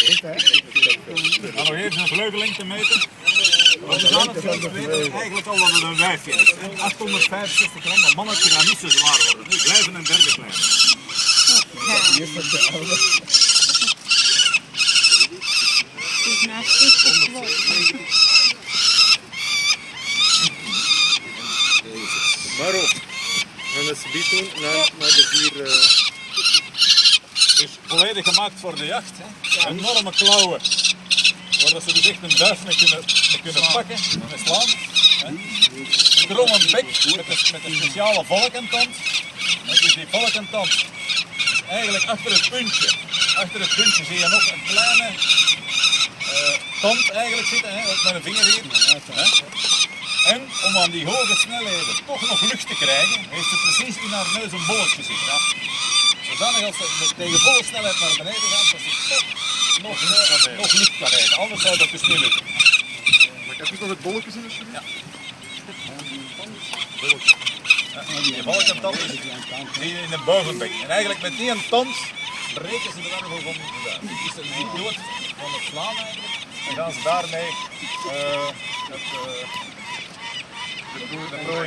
Ga nog even een vleugeling meten. Wat is aan het weten eigenlijk al dat het een wijfje is. 865 gram, maar mannetje gaat niet zo zwaar worden. Nu blijven een derde klein. Maar ook, we gaan het bied doen naar de 4... Dus volledig gemaakt voor de jacht. Hè. Enorme klauwen. Waar ze dus echt een duif mee kunnen pakken en slaan. Hè. Een kromme bek met een speciale volkentand. Dus die volkentand is eigenlijk achter het puntje. Achter het puntje zie je nog een kleine tand eigenlijk zitten, hè, ook met een vinger hier. Hè. En om aan die hoge snelheden toch nog lucht te krijgen, heeft ze precies in haar neus een bolletje zitten. Ja. Zodanig als ze tegen volle snelheid naar beneden gaat, dat ze toch nog lucht kan rijden. Anders zou dat dus niet lukken. Maar ik heb dus nog het bolletje in alsjeblieft. Ja. Die volkentand zie je in de bovenbek. En eigenlijk met die tand breken ze de wervel van de duif. Dus dat is die dood van het slaan eigenlijk. En gaan ze daarmee de prooi